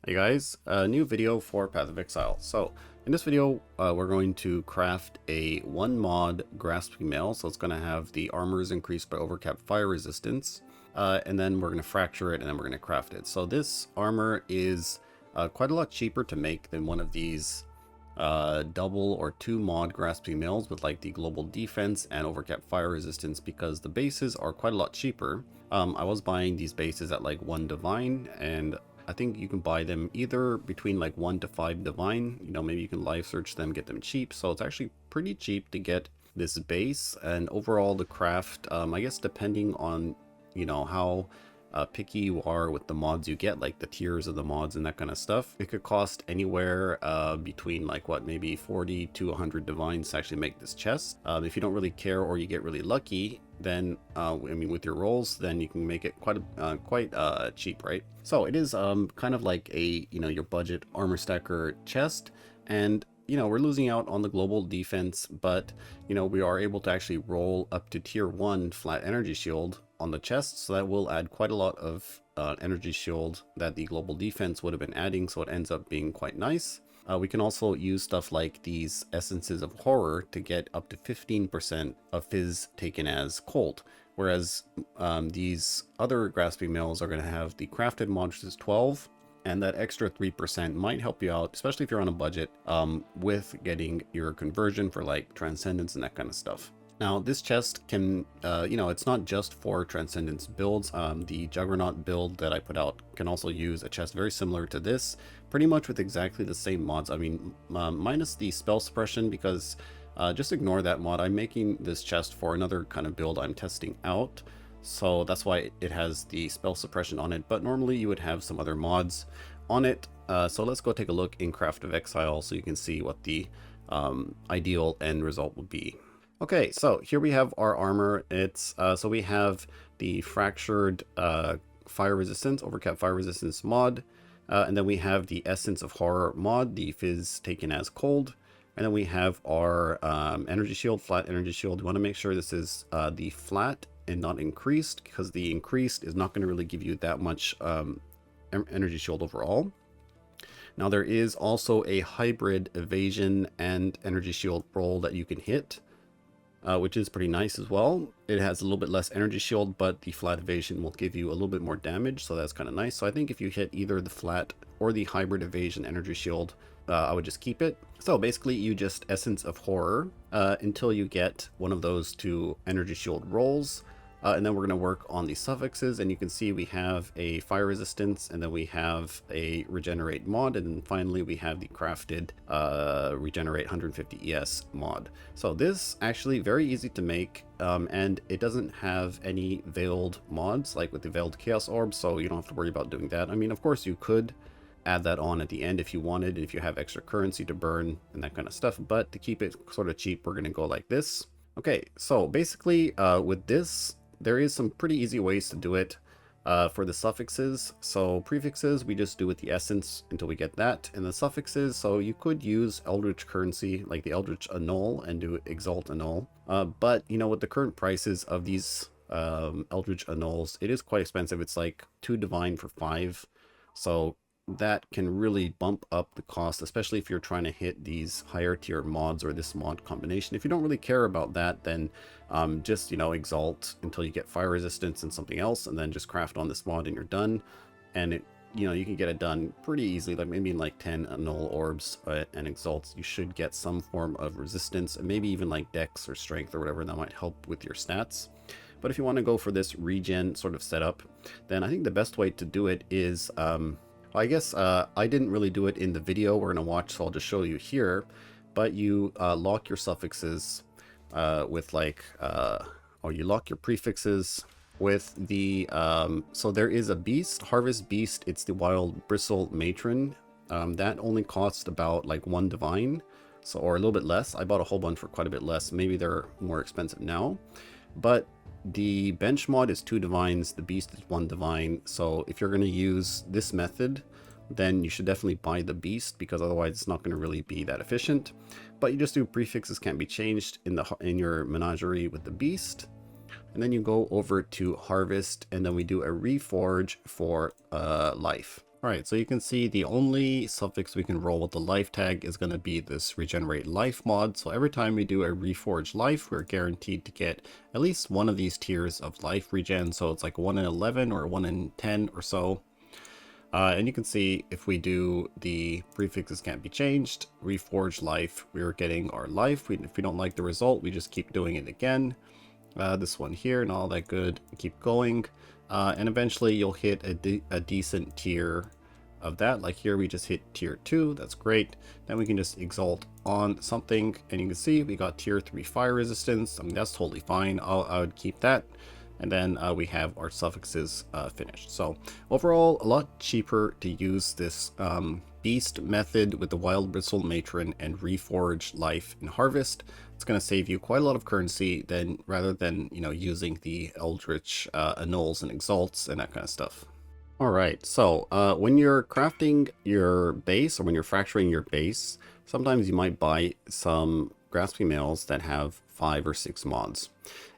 Hey guys, a new video for Path of Exile. So in this video, we're going to craft a 1 mod grasping mail. So it's going to have the armors increased by overcapped fire resistance, and then we're going to fracture it, and then we're going to craft it. So this armor is quite a lot cheaper to make than one of these double or 2 mod grasping mails with like the global defense and overcapped fire resistance, because the bases are quite a lot cheaper. I was buying these bases at like 1 divine, and I think you can buy them either between like 1 to 5 divine. You know, maybe you can live search them, get them cheap. So it's actually pretty cheap to get this base. And overall the craft, I guess depending on, you know, how picky you are with the mods you get, like the tiers of the mods and that kind of stuff, it could cost anywhere between like what, maybe 40 to 100 divines to actually make this chest. If you don't really care or you get really lucky, then I mean with your rolls, then you can make it quite cheap, right? So it is kind of like a, you know, your budget armor stacker chest, and you know, we're losing out on the global defense, but you know, we are able to actually roll up to tier 1 flat energy shield on the chest, so that will add quite a lot of energy shield that the global defense would have been adding, so it ends up being quite nice. We can also use stuff like these Essences of Horror to get up to 15% of Fizz taken as cold, whereas these other grasping mails are going to have the crafted mod, which is 12, and that extra 3% might help you out, especially if you're on a budget, with getting your conversion for like Transcendence and that kind of stuff. Now this chest can, you know, it's not just for Transcendence builds. The Juggernaut build that I put out can also use a chest very similar to this, pretty much with exactly the same mods. I mean, minus the spell suppression, because just ignore that mod. I'm making this chest for another kind of build I'm testing out, so that's why it has the spell suppression on it, but normally you would have some other mods on it. So let's go take a look in Craft of Exile so you can see what the ideal end result would be. Okay, so here we have our armor. It's so we have the fractured fire resistance, overcapped fire resistance mod, and then we have the Essence of Horror mod, the Fizz taken as cold, and then we have our energy shield, flat energy shield. You want to make sure this is the flat and not increased, because the increased is not going to really give you that much energy shield overall. Now there is also a hybrid evasion and energy shield roll that you can hit, which is pretty nice as well. It has a little bit less energy shield, but the flat evasion will give you a little bit more damage, so that's kind of nice. So I think if you hit either the flat or the hybrid evasion energy shield, I would just keep it. So basically you just Essence of Horror until you get one of those 2 energy shield rolls. And then we're going to work on the suffixes, and you can see we have a fire resistance, and then we have a regenerate mod, and then finally we have the crafted regenerate 150 ES mod. So this actually very easy to make, and it doesn't have any veiled mods like with the veiled chaos orb, so you don't have to worry about doing that. I mean, of course you could add that on at the end if you wanted, if you have extra currency to burn and that kind of stuff, but to keep it sort of cheap, we're going to go like this. Okay, so basically with this, there is some pretty easy ways to do it for the suffixes. So prefixes, we just do with the essence until we get that. And the suffixes, so you could use Eldritch currency, like the Eldritch Annul, and do Exalt Annul. But, you know, with the current prices of these Eldritch Annuls, it is quite expensive. It's like 2 divine for 5. So that can really bump up the cost, especially if you're trying to hit these higher tier mods or this mod combination. If you don't really care about that, then just, you know, exalt until you get fire resistance and something else, and then just craft on this mod and you're done. And it, you know, you can get it done pretty easily, like maybe in like 10 annul orbs and exalts, you should get some form of resistance, and maybe even like dex or strength or whatever that might help with your stats. But if you want to go for this regen sort of setup, then I think the best way to do it is I guess I didn't really do it in the video we're going to watch, so I'll just show you here. But you lock your suffixes with like, or you lock your prefixes with the, so there is a beast, Harvest Beast. It's the Wild Bristle Matron. That only costs about like 1 divine, so, or a little bit less. I bought a whole bunch for quite a bit less. Maybe they're more expensive now. But the bench mod is 2 divines, the beast is 1 divine, so if you're going to use this method, then you should definitely buy the beast, because otherwise it's not going to really be that efficient. But you just do prefixes can't be changed in your menagerie with the beast, and then you go over to harvest, and then we do a reforge for life. Alright, so you can see the only suffix we can roll with the life tag is going to be this regenerate life mod. So every time we do a reforge life, we're guaranteed to get at least one of these tiers of life regen. So it's like 1 in 11 or 1 in 10 or so. And you can see if we do the prefixes can't be changed, reforge life, we're getting our life. If we don't like the result, we just keep doing it again. This one here and all that good, keep going. And eventually you'll hit a decent tier of that. Like here we just hit tier 2, that's great. Then we can just exalt on something and you can see we got tier 3 fire resistance. I mean, that's totally fine. I would keep that. And then we have our suffixes finished. So overall, a lot cheaper to use this beast method with the wild bristle matron and reforge life and harvest. It's going to save you quite a lot of currency then rather than, you know, using the eldritch annuls and exalts and that kind of stuff. All right, so when you're crafting your base or when you're fracturing your base, sometimes you might buy some grasping mails that have 5 or 6 mods.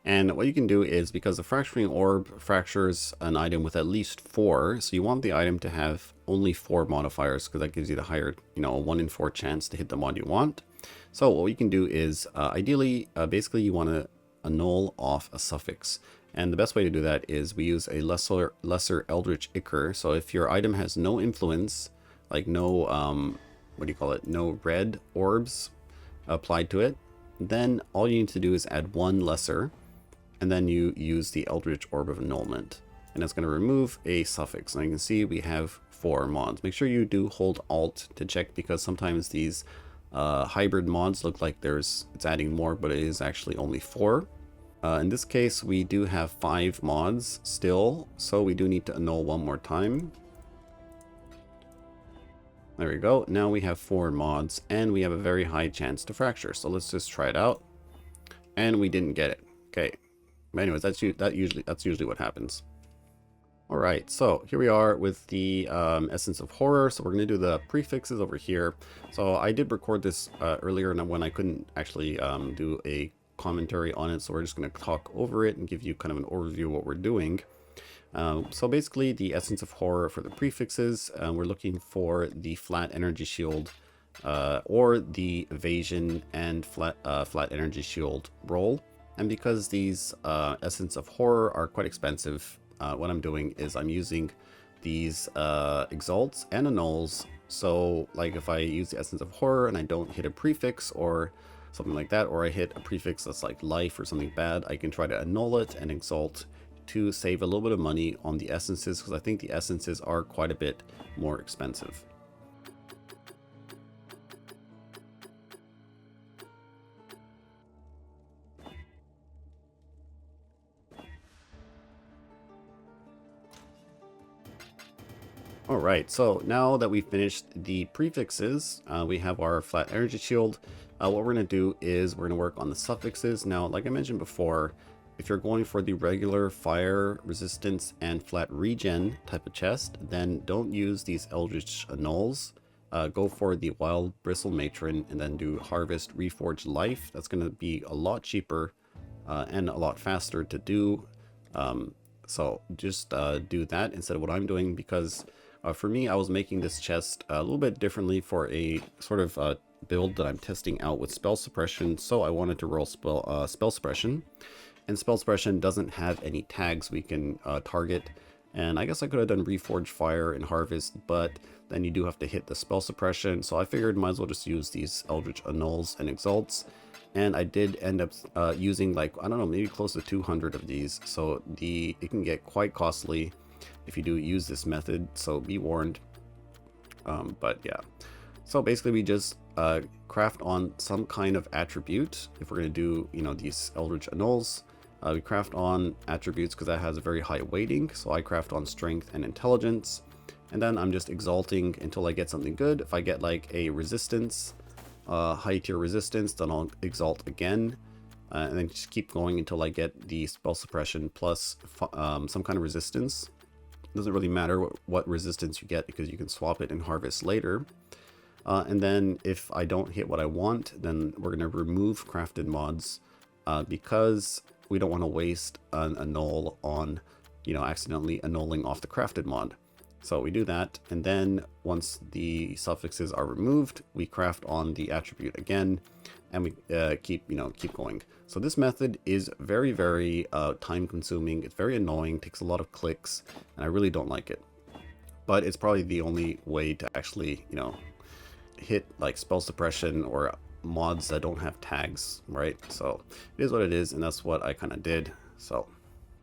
And what you can do is, because the fracturing orb fractures an item with at least 4, so you want the item to have only 4 modifiers, because that gives you the higher, you know, a 1 in 4 chance to hit the mod you want. So what you can do is, ideally, basically you want to annul off a suffix. And the best way to do that is we use a lesser eldritch ichor. So if your item has no influence, like no, what do you call it, no red orbs applied to it, then all you need to do is add 1 lesser, and then you use the Eldritch Orb of Annulment. And it's going to remove a suffix. And you can see we have 4 mods. Make sure you do hold Alt to check, because sometimes these hybrid mods look like it's adding more, but it is actually only 4. In this case, we do have 5 mods still, so we do need to annul one more time. There we go. Now we have 4 mods, and we have a very high chance to fracture. So let's just try it out. And we didn't get it. Okay. But anyways, that's usually what happens. All right, so here we are with the Essence of Horror. So we're going to do the prefixes over here. So I did record this earlier when I couldn't actually do a commentary on it. So we're just going to talk over it and give you kind of an overview of what we're doing. So basically, the Essence of Horror for the prefixes, we're looking for the flat energy shield or the evasion and flat energy shield roll. And because these Essence of Horror are quite expensive, what I'm doing is I'm using these exalts and annuls. So like if I use the Essence of Horror and I don't hit a prefix or something like that, or I hit a prefix that's like life or something bad, I can try to annul it and exalt to save a little bit of money on the essences, because I think the essences are quite a bit more expensive. Alright, so now that we've finished the prefixes, we have our flat energy shield. What we're going to do is we're going to work on the suffixes. Now, like I mentioned before, if you're going for the regular fire resistance and flat regen type of chest, then don't use these eldritch annuls. Go for the wild bristle matron and then do harvest reforge life. That's going to be a lot cheaper and a lot faster to do. So just do that instead of what I'm doing, because for me, I was making this chest a little bit differently for a sort of build that I'm testing out with spell suppression. So I wanted to roll spell suppression, and spell suppression doesn't have any tags we can target. And I guess I could have done reforge fire and harvest, but then you do have to hit the spell suppression. So I figured might as well just use these eldritch annuls and exalts. And I did end up using, like, I don't know, maybe close to 200 of these. So it can get quite costly if you do use this method, so be warned. But yeah, so basically we just craft on some kind of attribute. If we're going to do, you know, these eldritch annuls, we craft on attributes because that has a very high weighting. So I craft on strength and intelligence, and then I'm just exalting until I get something good. If I get like a resistance, high tier resistance, then I'll exalt again, and then just keep going until I get the spell suppression plus some kind of resistance. It doesn't really matter what resistance you get, because you can swap it and harvest later. And then if I don't hit what I want, then we're going to remove crafted mods, because we don't want to waste an annul on, you know, accidentally annulling off the crafted mod. So we do that, and then once the suffixes are removed, we craft on the attribute again, and we keep going. So this method is very, very time consuming. It's very annoying, takes a lot of clicks, and I really don't like it. But it's probably the only way to actually, hit like spell suppression or mods that don't have tags, right? So it is what it is, and that's what I kind of did. So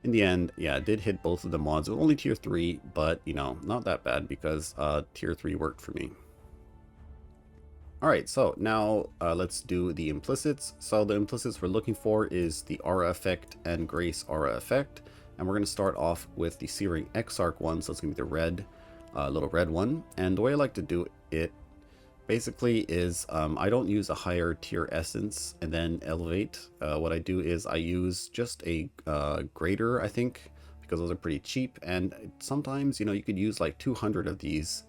in the end, yeah, I did hit both of the mods. It was only tier 3, but not that bad because tier 3 worked for me. Alright, so now let's do the implicits. So the implicits we're looking for is the aura effect and grace aura effect. And we're going to start off with the Searing Exarch one, so it's going to be the red, little red one. And the way I like to do it basically is I don't use a higher tier essence and then elevate. What I do is I use just a greater, I think, because those are pretty cheap. And sometimes, you could use like 200 of these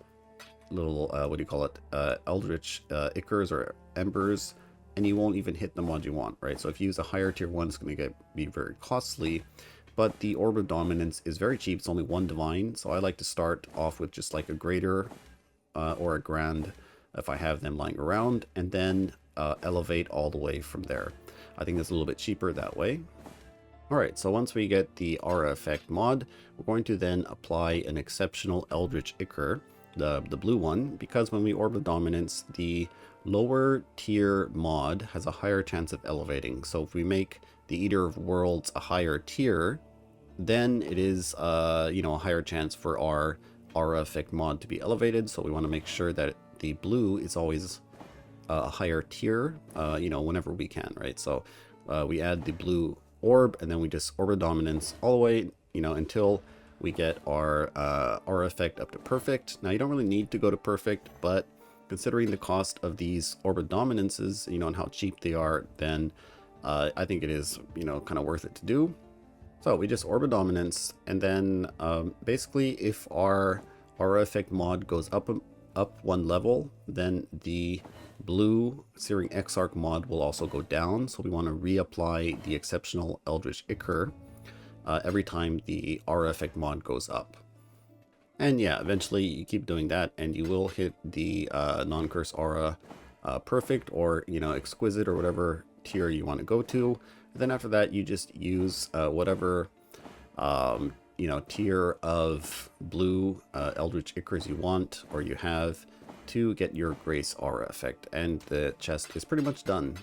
little, what do you call it, eldritch ichors or embers, and you won't even hit the mod you want, right? So if you use a higher tier one, it's going to be very costly. But the Orb of Dominance is very cheap. It's only 1 divine, so I like to start off with just like a greater or a grand if I have them lying around, and then elevate all the way from there. I think it's a little bit cheaper that way. Alright, so once we get the aura effect mod, we're going to then apply an exceptional eldritch ichor, the blue one, because when we Orb of Dominance, the lower tier mod has a higher chance of elevating. So if we make the Eater of Worlds a higher tier, then it is a higher chance for our aura effect mod to be elevated. So we want to make sure that the blue is always a higher tier, whenever we can, right? So we add the blue orb, and then we just Orb of Dominance all the way, until we get our aura effect up to perfect. Now you don't really need to go to perfect, but considering the cost of these Orb of Dominances, and how cheap they are, then I think it is, kind of worth it to do. So we just Orb of Dominance, and then basically if our aura effect mod goes up 1 level, then the blue Searing Exarch mod will also go down. So we want to reapply the exceptional eldritch ichor every time the aura effect mod goes up. And yeah, eventually you keep doing that and you will hit the non-curse aura perfect, or exquisite, or whatever tier you want to go to. And then after that you just use whatever tier of blue eldritch ichors you want or you have to get your grace aura effect, and the chest is pretty much done.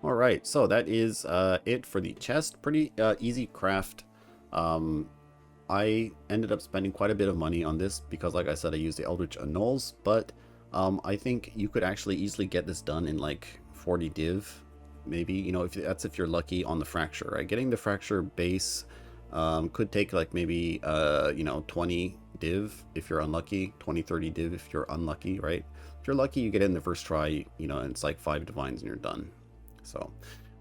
Alright, so that is it for the chest. Pretty easy craft. I ended up spending quite a bit of money on this because, like I said, I used the Eldritch Annuls, but I think you could actually easily get this done in like 40 div, maybe, if you're lucky on the fracture, right? Getting the fracture base could take like maybe 20 div if you're unlucky, 20-30 div if you're unlucky, right? If you're lucky, you get it in the first try, and it's like 5 divines and you're done. So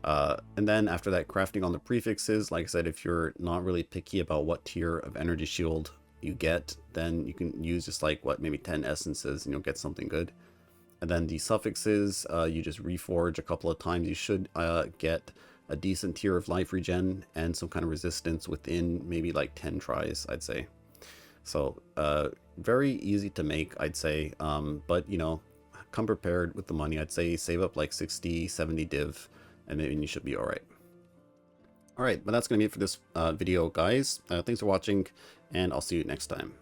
and then after that, crafting on the prefixes, like I said, if you're not really picky about what tier of energy shield you get, then you can use just like maybe 10 essences and you'll get something good. And then the suffixes, you just reforge a couple of times. You should get a decent tier of life regen and some kind of resistance within maybe like 10 tries, I'd say. So very easy to make, I'd say, but come prepared with the money. I'd say save up like 60-70 div and then you should be all right. All right, but that's gonna be it for this video, guys. Thanks for watching, and I'll see you next time.